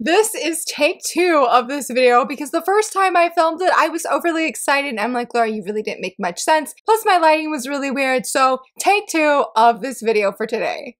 This is take 2 of this video because the first time I filmed it, I was overly excited and I'm like, Laura, you really didn't make much sense. Plus my lighting was really weird. So take 2 of this video for today.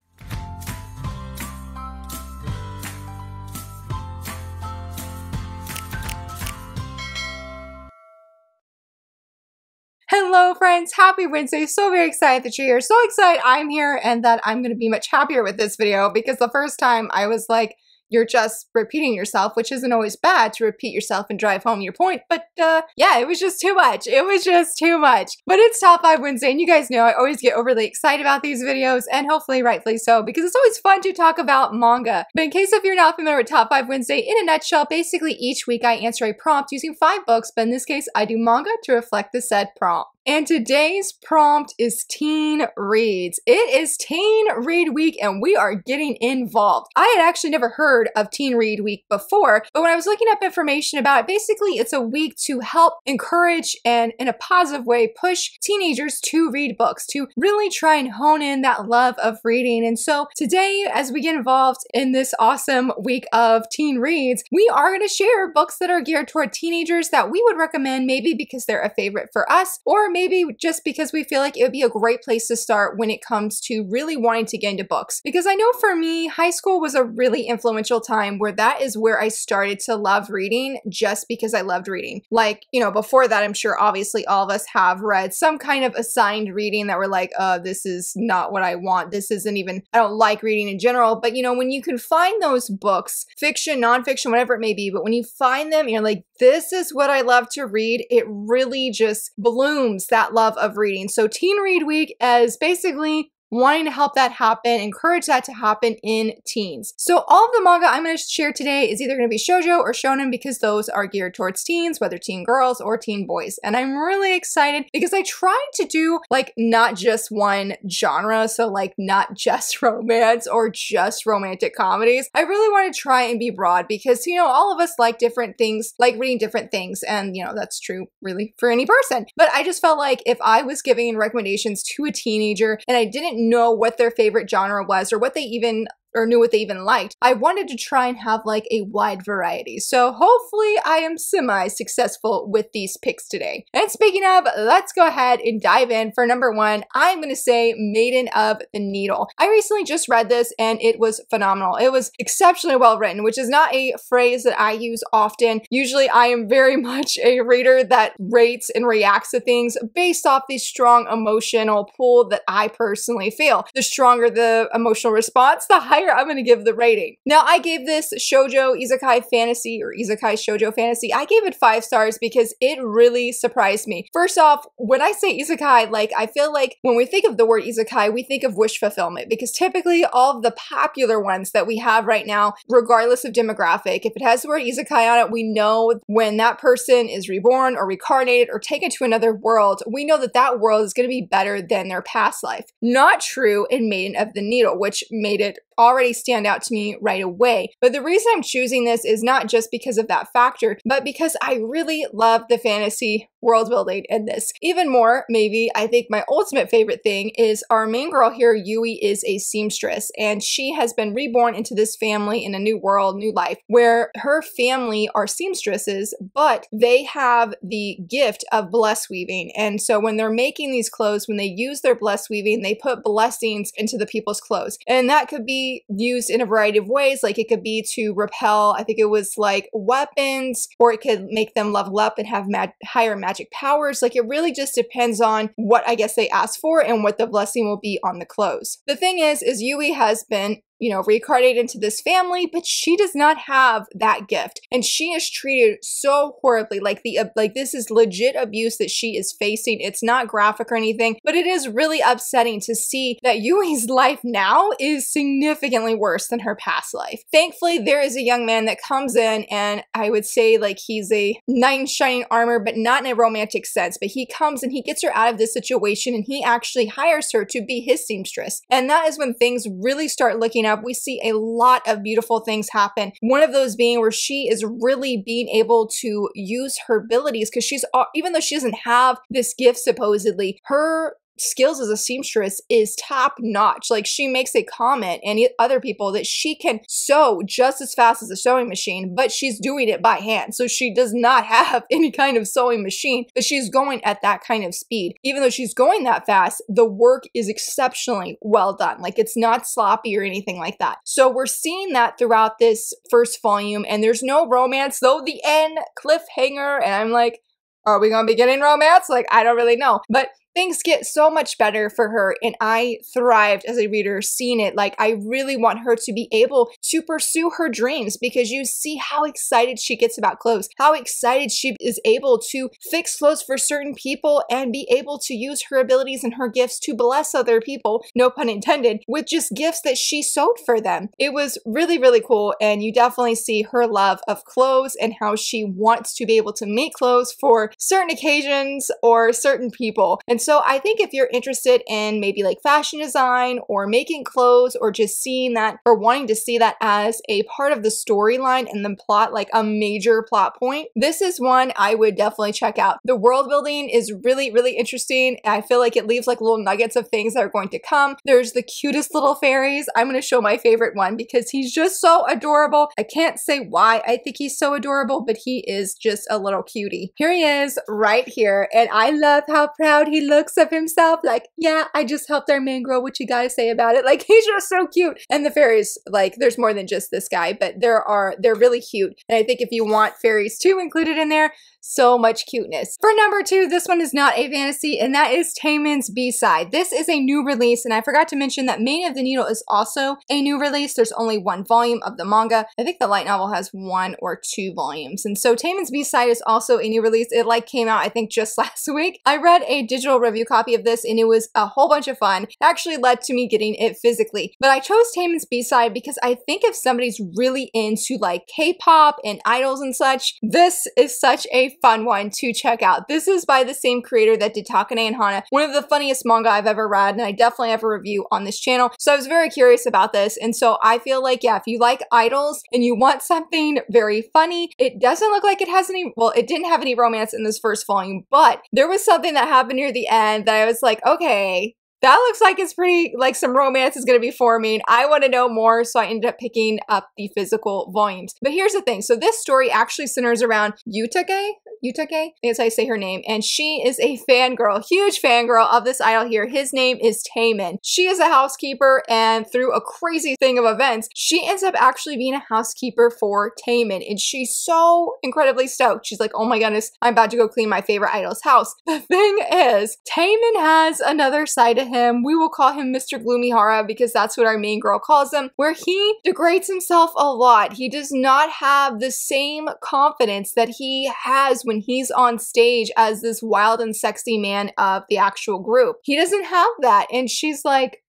Hello friends, happy Wednesday. So very excited that you're here. So excited I'm here and that I'm going to be much happier with this video because the first time I was like, you're just repeating yourself, which isn't always bad to repeat yourself and drive home your point. But yeah, it was just too much. It was just too much. But it's Top 5 Wednesday, and you guys know I always get overly excited about these videos, and hopefully rightfully so, because it's always fun to talk about manga. But in case if you're not familiar with Top 5 Wednesday, in a nutshell, basically each week I answer a prompt using 5 books, but in this case I do manga to reflect the said prompt. And today's prompt is teen reads. It is teen read week and we are getting involved. I had actually never heard of teen read week before, but when I was looking up information about it, basically it's a week to help encourage and in a positive way push teenagers to read books, to really try and hone in that love of reading. And so today, as we get involved in this awesome week of teen reads, we are going to share books that are geared toward teenagers that we would recommend, maybe because they're a favorite for us, or maybe just because we feel like it would be a great place to start when it comes to really wanting to get into books. Because I know for me, high school was a really influential time where that is where I started to love reading just because I loved reading. Like, you know, before that, I'm sure obviously all of us have read some kind of assigned reading that we're like, this is not what I want. This isn't even, I don't like reading in general. But you know, when you can find those books, fiction, nonfiction, whatever it may be, but when you find them, you're like, this is what I love to read, it really just blooms that love of reading. So Teen Read Week is basically wanting to help that happen, encourage that to happen in teens. So all of the manga I'm going to share today is either going to be shoujo or shonen because those are geared towards teens, whether teen girls or teen boys. And I'm really excited because I tried to do like not just one genre, so like not just romance or just romantic comedies. I really want to try and be broad because, you know, all of us like different things, like reading different things. And, you know, that's true really for any person. But I just felt like if I was giving recommendations to a teenager and I didn't know what their favorite genre was or what they even knew what they even liked, I wanted to try and have like a wide variety. So hopefully I am semi-successful with these picks today. And speaking of, let's go ahead and dive in. For number 1, I'm going to say Maiden of the Needle. I recently just read this and it was phenomenal. It was exceptionally well written, which is not a phrase that I use often. Usually I am very much a reader that rates and reacts to things based off the strong emotional pull that I personally feel. The stronger the emotional response, the higher I'm going to give the rating. Now, I gave this shoujo isekai fantasy or isekai shoujo fantasy, I gave it 5 stars because it really surprised me. First off, when I say isekai, like I feel like when we think of the word isekai, we think of wish fulfillment because typically all of the popular ones that we have right now, regardless of demographic, if it has the word isekai on it, we know when that person is reborn or reincarnated or taken to another world, we know that that world is going to be better than their past life. Not true in Maiden of the Needle, which made it already stand out to me right away. But the reason I'm choosing this is not just because of that factor, but because I really love the fantasy world building in this. Even more, maybe, I think my ultimate favorite thing is our main girl here, Yui, is a seamstress, and she has been reborn into this family in a new world, new life, where her family are seamstresses, but they have the gift of bless weaving. And so when they're making these clothes, when they use their bless weaving, they put blessings into the people's clothes. And that could be used in a variety of ways. Like it could be to repel, I think it was like weapons, or it could make them level up and have higher magic powers. Like it really just depends on what I guess they ask for and what the blessing will be on the clothes. The thing is Yui has been, you know, reincarnated into this family, but she does not have that gift. And she is treated so horribly, like this is legit abuse that she is facing. It's not graphic or anything, but it is really upsetting to see that Yui's life now is significantly worse than her past life. Thankfully, there is a young man that comes in, and I would say like he's a knight in shining armor, but not in a romantic sense, but he comes and he gets her out of this situation and he actually hires her to be his seamstress. And that is when things really start looking up. We see a lot of beautiful things happen. One of those being where she is really being able to use her abilities because she's, even though she doesn't have this gift supposedly, her skills as a seamstress is top notch. Like, she makes a comment and other people that she can sew just as fast as a sewing machine, but she's doing it by hand. So she does not have any kind of sewing machine, but she's going at that kind of speed. Even though she's going that fast, the work is exceptionally well done. Like, it's not sloppy or anything like that. So we're seeing that throughout this first volume, and there's no romance, though the end cliffhanger, and I'm like, are we gonna be getting romance? Like, I don't really know. But things get so much better for her, and I thrived as a reader seeing it. Like, I really want her to be able to pursue her dreams, because you see how excited she gets about clothes, how excited she is able to fix clothes for certain people and be able to use her abilities and her gifts to bless other people, no pun intended, with just gifts that she sewed for them. It was really, really cool, and you definitely see her love of clothes and how she wants to be able to make clothes for certain occasions or certain people. And so I think if you're interested in maybe like fashion design or making clothes, or just seeing that or wanting to see that as a part of the storyline and the plot, like a major plot point, this is one I would definitely check out. The world building is really, really interesting. I feel like it leaves like little nuggets of things that are going to come. There's the cutest little fairies. I'm going to show my favorite one because he's just so adorable. I can't say why I think he's so adorable, but he is just a little cutie. Here he is right here, and I love how proud he looks of himself. Like, yeah, I just helped our main girl. What you guys say about it? Like, he's just so cute. And the fairies, like, there's more than just this guy, but they're really cute. And I think if you want fairies too included in there, so much cuteness. For number 2, this one is not a fantasy, and that is Tamen's B-side. This is a new release, and I forgot to mention that Maiden of the Needle is also a new release. There's only 1 volume of the manga. I think the light novel has 1 or 2 volumes. And so Tamen's B-side is also a new release. It like came out, I think, just last week. I read a digital review copy of this, and it was a whole bunch of fun. It actually led to me getting it physically. But I chose Tamen's B-side because I think if somebody's really into like K-pop and idols and such, this is such a fun one to check out. This is by the same creator that did Takane and Hana, one of the funniest manga I've ever read, and I definitely have a review on this channel. So I was very curious about this, and so I feel like, yeah, if you like idols and you want something very funny, it doesn't look like it has any, well, it didn't have any romance in this first volume, but there was something that happened near the end that I was like, okay, that looks like it's pretty, like some romance is going to be forming. I want to know more, so I ended up picking up the physical volumes. But here's the thing. So this story actually centers around Yutake? Yutake? That's how I say her name. And she is a fangirl, huge fangirl of this idol here. His name is Tamen. She is a housekeeper, and through a crazy thing of events, she ends up actually being a housekeeper for Tamen. And she's so incredibly stoked. She's like, oh my goodness, I'm about to go clean my favorite idol's house. The thing is, Tamen has another side to him. We will call him Mr. Gloomyhara because that's what our main girl calls him, where he degrades himself a lot. He does not have the same confidence that he has when he's on stage as this wild and sexy man of the actual group. He doesn't have that. And she's like,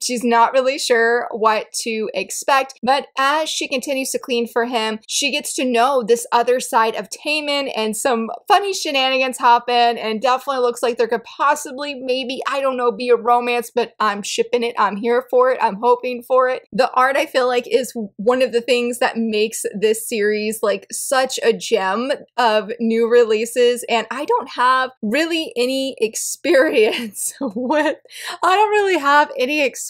she's not really sure what to expect, but as she continues to clean for him, she gets to know this other side of Tamen, and some funny shenanigans happen, and definitely looks like there could possibly, maybe, I don't know, be a romance, but I'm shipping it. I'm here for it. I'm hoping for it. The art, I feel like, is one of the things that makes this series like such a gem of new releases, and I don't have really any experience with, I don't really have any experience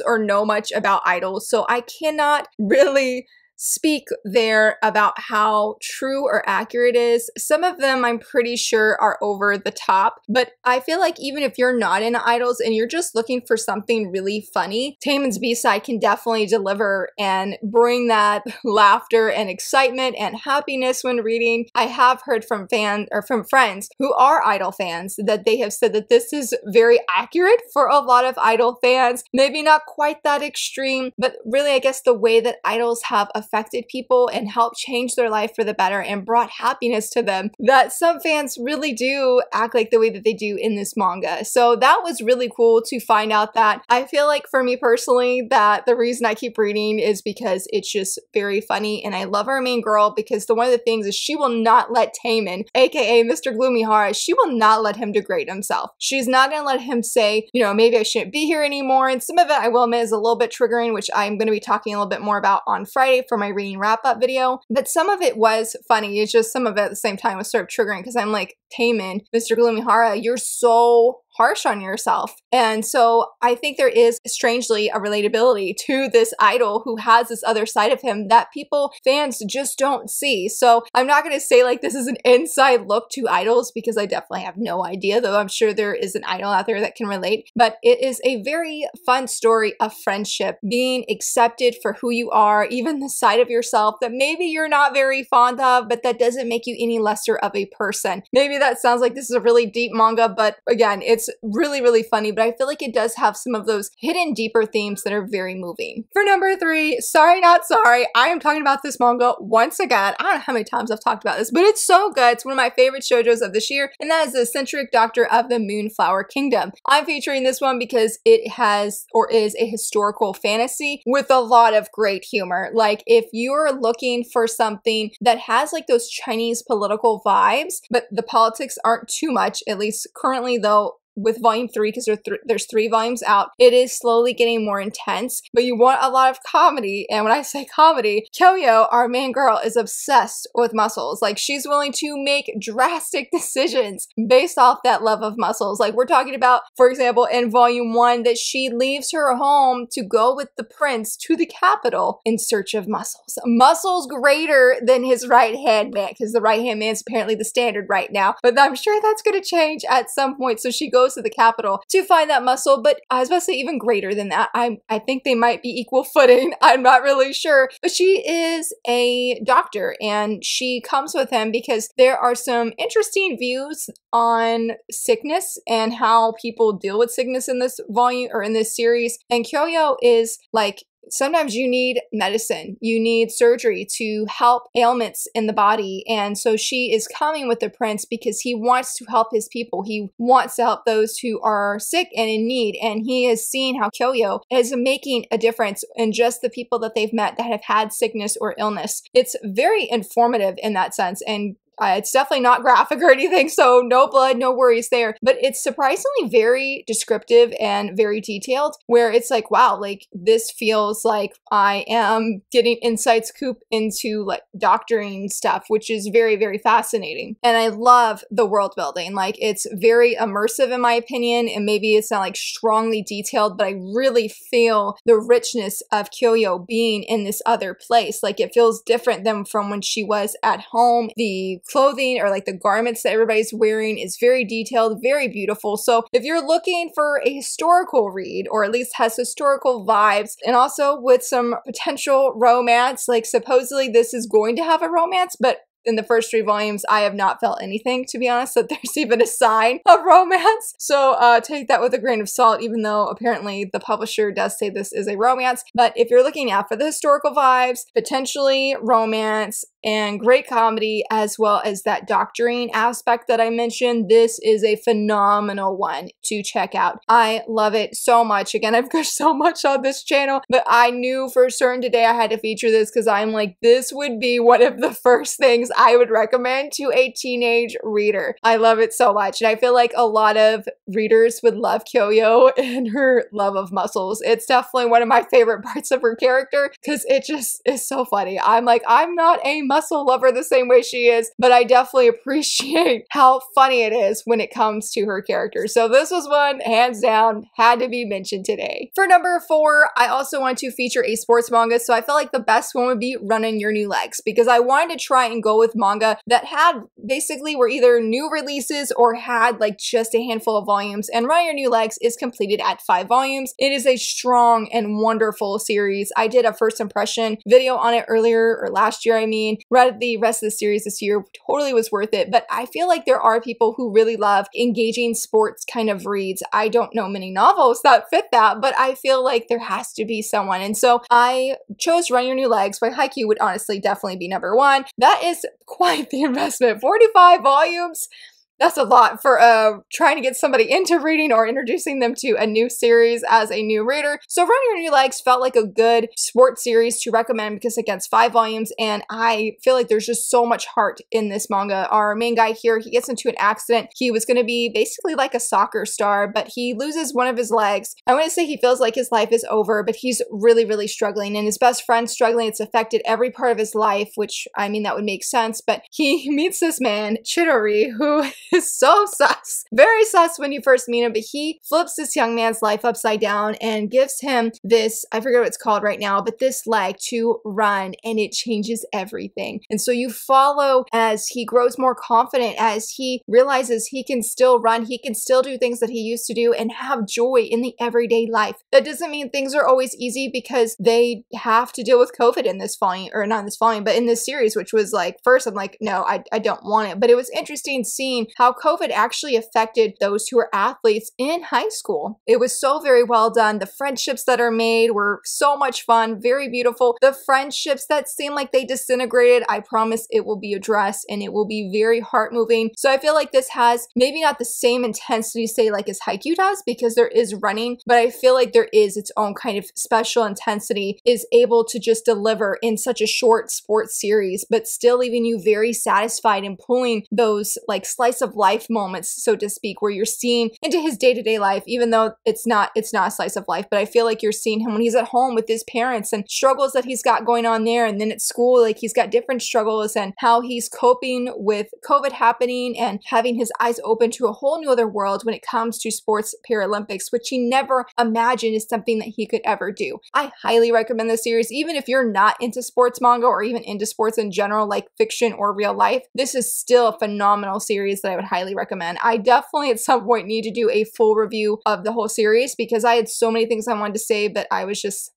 or know much about idols, so I cannot really speak there about how true or accurate it is. Some of them I'm pretty sure are over the top, but I feel like even if you're not into idols and you're just looking for something really funny, Tamen's B-side can definitely deliver and bring that laughter and excitement and happiness when reading. I have heard from fans or from friends who are idol fans that they have said that this is very accurate for a lot of idol fans. Maybe not quite that extreme, but really I guess the way that idols have affected people and helped change their life for the better and brought happiness to them, that some fans really do act like the way that they do in this manga. So that was really cool to find out that. I feel like for me personally that the reason I keep reading is because it's just very funny, and I love our main girl because one of the things is she will not let Tamen, aka Mr. Gloomyhara, she will not let him degrade himself. She's not going to let him say, you know, maybe I shouldn't be here anymore, and some of it I will admit is a little bit triggering, which I'm going to be talking a little bit more about on Friday for my reading wrap-up video, but some of it was funny. It's just some of it at the same time was sort of triggering because I'm like, Tamen, Mr. Gloomyhara, you're so harsh on yourself. And so I think there is strangely a relatability to this idol who has this other side of him that fans just don't see. So I'm not going to say like this is an inside look to idols because I definitely have no idea, though I'm sure there is an idol out there that can relate. But it is a very fun story of friendship, being accepted for who you are, even the side of yourself that maybe you're not very fond of, but that doesn't make you any lesser of a person. Maybe that sounds like this is a really deep manga, but again, it's really, really funny, but I feel like it does have some of those hidden deeper themes that are very moving. For number 3, Sorry Not Sorry, I am talking about this manga once again. I don't know how many times I've talked about this, but it's so good. It's one of my favorite shoujos of this year, and that is the Centric Doctor of the Moonflower Kingdom. I'm featuring this one because it has or is a historical fantasy with a lot of great humor. Like if you're looking for something that has like those Chinese political vibes, but the politics aren't too much, at least currently though, with volume 3, because there's 3 volumes out, it is slowly getting more intense, but you want a lot of comedy. And when I say comedy, Kyoyo, our main girl, is obsessed with muscles. Like she's willing to make drastic decisions based off that love of muscles. Like we're talking about, for example, in volume 1, that she leaves her home to go with the prince to the capital in search of muscles. Muscles greater than his right hand man, because the right hand man is apparently the standard right now, but I'm sure that's going to change at some point. So she goes to the capital to find that muscle, but I was about to say even greater than that. I think they might be equal footing. I'm not really sure, but she is a doctor and she comes with him because there are some interesting views on sickness and how people deal with sickness in this volume or in this series. And Kyoyo is like, sometimes you need medicine, you need surgery to help ailments in the body. And so she is coming with the prince because he wants to help his people. He wants to help those who are sick and in need. And he has seen how Kyoyo is making a difference in just the people that they've met that have had sickness or illness. It's very informative in that sense. And it's definitely not graphic or anything, so no blood, no worries there. But it's surprisingly very descriptive and very detailed, where it's like, wow, like this feels like I am getting inside scoop into like doctoring stuff, which is very, very fascinating. And I love the world building. Like it's very immersive in my opinion, and maybe it's not like strongly detailed, but I really feel the richness of Kyoyo being in this other place. Like it feels different than from when she was at home. The clothing or like the garments that everybody's wearing is very detailed, very beautiful. So if you're looking for a historical read, or at least has historical vibes, and also with some potential romance, like supposedly this is going to have a romance, but in the first 3 volumes, I have not felt anything, to be honest, that there's even a sign of romance. So take that with a grain of salt, even though apparently the publisher does say this is a romance. But if you're looking out for the historical vibes, potentially romance, and great comedy, as well as that doctoring aspect that I mentioned, this is a phenomenal one to check out. I love it so much. Again, I've gushed so much on this channel, but I knew for certain today I had to feature this because I'm like, this would be one of the first things I would recommend to a teenage reader. I love it so much. And I feel like a lot of readers would love Kyoyo and her love of muscles. It's definitely one of my favorite parts of her character because it just is so funny. I'm like, I'm not a muscle lover the same way she is, but I definitely appreciate how funny it is when it comes to her character. So this was one, hands down, had to be mentioned today. For number 4, I also want to feature a sports manga, so I felt like the best one would be Running Your New Legs, because I wanted to try and go with manga that had basically were either new releases or had like just a handful of volumes, and Running Your New Legs is completed at 5 volumes. It is a strong and wonderful series. I did a first impression video on it earlier, or last year I mean. Read the rest of the series this year, totally was worth it, but I feel like there are people who really love engaging sports kind of reads. I don't know many novels that fit that, but I feel like there has to be someone, and so I chose Run Your New Legs by Haikyuu would honestly definitely be number 1. That is quite the investment. 45 volumes. That's a lot for trying to get somebody into reading or introducing them to a new series as a new reader. So Running Your New Legs felt like a good sports series to recommend because it gets 5 volumes, and I feel like there's just so much heart in this manga. Our main guy here, he gets into an accident. He was going to be basically like a soccer star, but he loses one of his legs. I want to say he feels like his life is over, but he's really, really struggling, and his best friend's struggling. It's affected every part of his life, which, I mean, that would make sense, but he meets this man, Chidori, who is so sus. Very sus when you first meet him, but he flips this young man's life upside down and gives him this, I forget what it's called right now, but this leg to run, and it changes everything. And so you follow as he grows more confident, as he realizes he can still run, he can still do things that he used to do and have joy in the everyday life. That doesn't mean things are always easy because they have to deal with COVID in this volume, or not in this volume, but in this series, which was like, first I'm like, no, I don't want it. But it was interesting seeing how COVID actually affected those who are athletes in high school. It was so very well done. The friendships that are made were so much fun, very beautiful. The friendships that seem like they disintegrated, I promise it will be addressed and it will be very heart moving. So I feel like this has maybe not the same intensity, say like as Haikyuu does, because there is running, but I feel like there is its own kind of special intensity, is able to just deliver in such a short sports series, but still leaving you very satisfied and pulling those like slice of life moments, so to speak, where you're seeing into his day-to-day life, even though it's not a slice of life, but I feel like you're seeing him when he's at home with his parents and struggles that he's got going on there. And then at school, like he's got different struggles and how he's coping with COVID happening and having his eyes open to a whole new other world when it comes to sports Paralympics, which he never imagined is something that he could ever do. I highly recommend this series, even if you're not into sports manga or even into sports in general, like fiction or real life. This is still a phenomenal series that I would highly recommend. I definitely at some point need to do a full review of the whole series because I had so many things I wanted to say, but I was just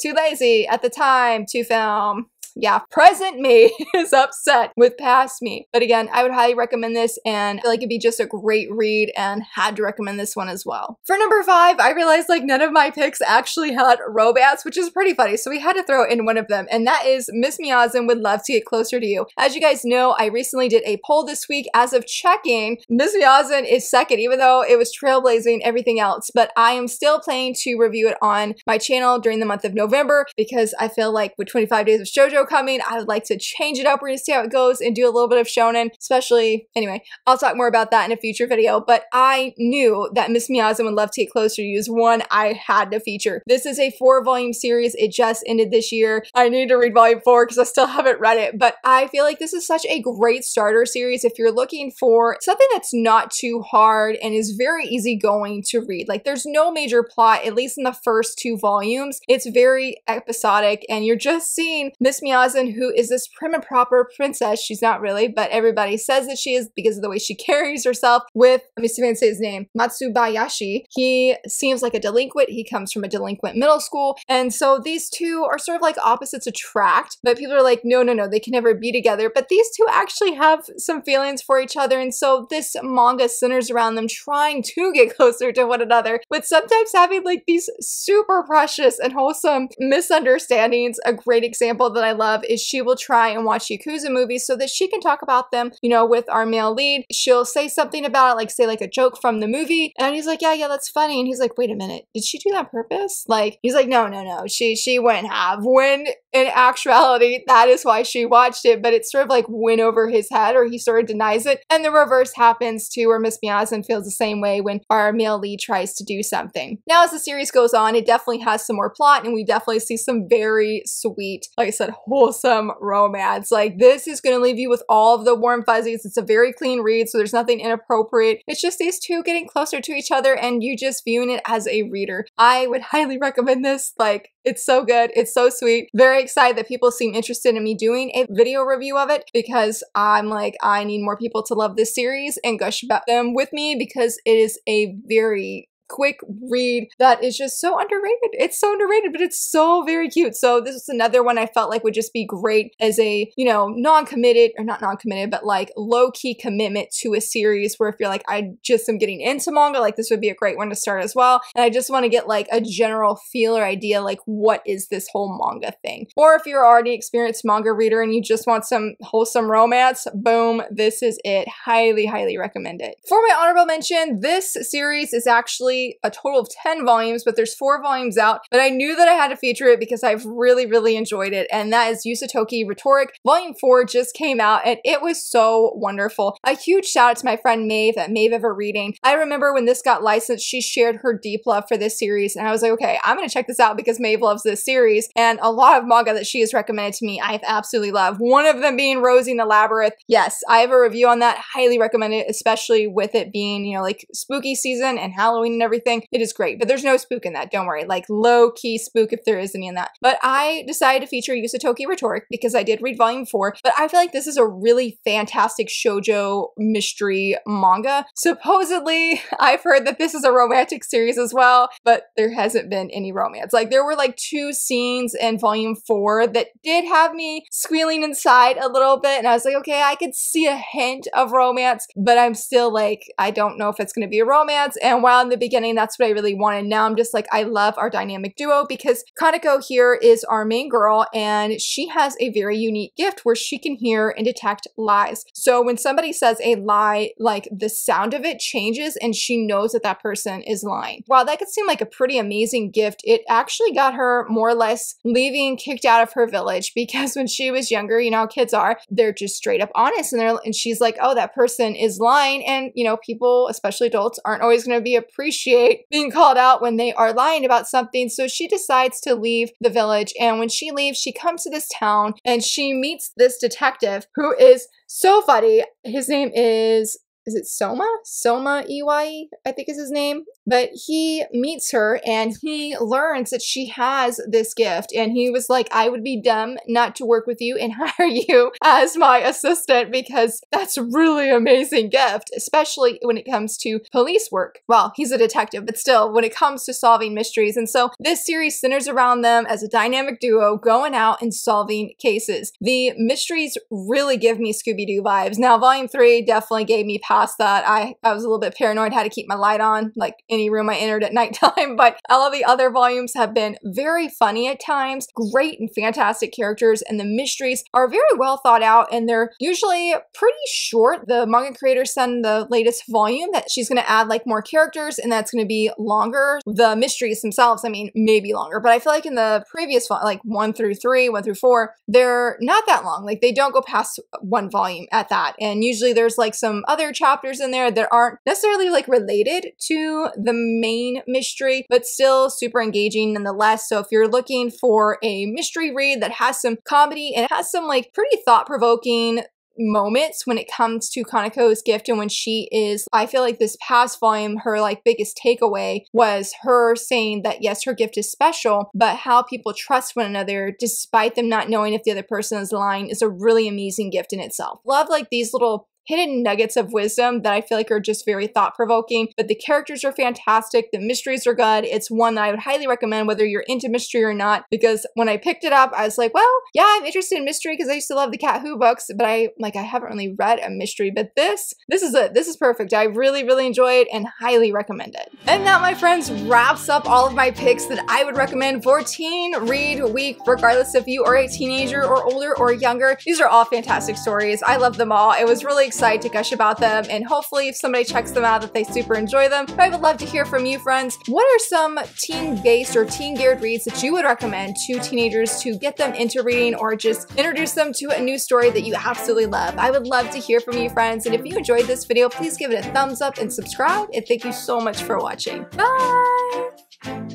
too lazy at the time to film. Yeah, present me is upset with past me. But again, I would highly recommend this, and I feel like it'd be just a great read, and had to recommend this one as well. For number 5, I realized like none of my picks actually had romance, which is pretty funny. So we had to throw in one of them, and that is Miss Miyazen Would Love to Get Closer to You. As you guys know, I recently did a poll this week. As of checking, Miss Miyazen is second, even though it was trailblazing everything else. But I am still planning to review it on my channel during the month of November because I feel like with 25 days of shoujo coming, I would like to change it up. We're gonna see how it goes and do a little bit of shonen, especially, anyway, I'll talk more about that in a future video, but I knew that Miss Miyazen Would Love to Get Closer to You is one I had to feature. This is a 4-volume series. It just ended this year. I need to read volume 4 because I still haven't read it, but I feel like this is such a great starter series if you're looking for something that's not too hard and is very easygoing to read. Like there's no major plot, at least in the first 2 volumes. It's very episodic and you're just seeing Miss Miyazen, who is this prim and proper princess. She's not really, but everybody says that she is because of the way she carries herself with, let me see if I can say his name, Matsubayashi. He seems like a delinquent. He comes from a delinquent middle school. And so these two are sort of like opposites attract, but people are like, no, they can never be together. But these two actually have some feelings for each other. And so this manga centers around them trying to get closer to one another, but sometimes having like these super precious and wholesome misunderstandings. A great example that I love is she will try and watch Yakuza movies so that she can talk about them, you know, with our male lead. She'll say something about it, like say like a joke from the movie, and he's like, yeah, that's funny. And he's like, wait a minute, did she do that on purpose? Like, he's like, no, she wouldn't have. When in actuality, that is why she watched it, but it sort of like went over his head, or he sort of denies it. And the reverse happens too, where Miss Miyazen feels the same way when our male lead tries to do something. Now, as the series goes on, it definitely has some more plot, and we definitely see some very sweet, like I said, wholesome romance. Like this is going to leave you with all of the warm fuzzies. It's a very clean read, so there's nothing inappropriate. It's just these two getting closer to each other and you just viewing it as a reader. I would highly recommend this. Like, it's so good. It's so sweet. Very excited that people seem interested in me doing a video review of it because I'm like, I need more people to love this series and gush about them with me because it is a very quick read that is just so underrated. It's so underrated, but it's so very cute. So this is another one I felt like would just be great as a, you know, non-committed, or not non-committed, but like low-key commitment to a series where if you're like, I just am getting into manga, like this would be a great one to start as well. And I just want to get like a general feel or idea, like what is this whole manga thing? Or if you're already an experienced manga reader and you just want some wholesome romance, boom, this is it. Highly, highly recommend it. For my honorable mention, this series is actually actually a total of 10 volumes, but there's 4 volumes out. But I knew that I had to feature it because I've really, really enjoyed it. And that is Usatoki Rhetoric. Volume 4 just came out and it was so wonderful. A huge shout out to my friend Maeve at Maeve Ever Reading. I remember when this got licensed, she shared her deep love for this series. And I was like, okay, I'm going to check this out because Maeve loves this series. And a lot of manga that she has recommended to me, I've absolutely loved. One of them being Rosie and the Labyrinth. Yes, I have a review on that. Highly recommend it, especially with it being, you know, like spooky season and Halloween and everything. It is great, but there's no spook in that. Don't worry. Like low-key spook if there is any in that. But I decided to feature Usatoki Rhetoric because I did read volume 4, but I feel like this is a really fantastic shoujo mystery manga. Supposedly, I've heard that this is a romantic series as well, but there hasn't been any romance. Like there were like 2 scenes in volume 4 that did have me squealing inside a little bit, and I was like, okay, I could see a hint of romance, but I'm still like, I don't know if it's going to be a romance. And while in the beginning, that's what I really wanted, now I'm just like, I love our dynamic duo because Kaneko here is our main girl, and she has a very unique gift where she can hear and detect lies. So when somebody says a lie, like the sound of it changes and she knows that that person is lying. While that could seem like a pretty amazing gift, it actually got her more or less leaving, kicked out of her village, because when she was younger, you know how kids are, they're just straight up honest, and she's like, oh, that person is lying. And you know, people, especially adults, aren't always going to appreciate being called out when they are lying about something. So she decides to leave the village, and when she leaves, she comes to this town and she meets this detective who is so funny. His name is it Soma? Soma Iwai, I think is his name. But he meets her and he learns that she has this gift. And he was like, I would be dumb not to work with you and hire you as my assistant because that's a really amazing gift, especially when it comes to police work. Well, he's a detective, but still, when it comes to solving mysteries. And so this series centers around them as a dynamic duo going out and solving cases. The mysteries really give me Scooby-Doo vibes. Now, volume 3 definitely gave me past that. I was a little bit paranoid, had to keep my light on, like any room I entered at nighttime, but all of the other volumes have been very funny at times, great and fantastic characters, and the mysteries are very well thought out, and they're usually pretty short. The manga creator said in the latest volume that she's going to add like more characters, and that's going to be longer. The mysteries themselves, I mean, maybe longer, but I feel like in the previous like 1 through 3, 1 through 4, they're not that long. Like they don't go past 1 volume at that, and usually there's like some other chapters in there that aren't necessarily like related to the main mystery, but still super engaging nonetheless. So if you're looking for a mystery read that has some comedy and it has some like pretty thought-provoking moments when it comes to Kaneko's gift, and when she is, I feel like this past volume, her like biggest takeaway was her saying that yes, her gift is special, but how people trust one another despite them not knowing if the other person is lying is a really amazing gift in itself. Love like these little hidden nuggets of wisdom that I feel like are just very thought-provoking, but the characters are fantastic, the mysteries are good. It's one that I would highly recommend whether you're into mystery or not, because when I picked it up, I was like, well, yeah, I'm interested in mystery because I used to love the Cat Who books, but I haven't really read a mystery, but this is it. This is perfect. I really, really enjoy it and highly recommend it. And that, my friends, wraps up all of my picks that I would recommend for Teen Read Week, regardless if you are a teenager or older or younger. These are all fantastic stories. I love them all. It was really excited to gush about them, and hopefully if somebody checks them out that they super enjoy them. But I would love to hear from you, friends. What are some teen-based or teen-geared reads that you would recommend to teenagers to get them into reading or just introduce them to a new story that you absolutely love? I would love to hear from you, friends, and if you enjoyed this video, please give it a thumbs up and subscribe, and thank you so much for watching. Bye!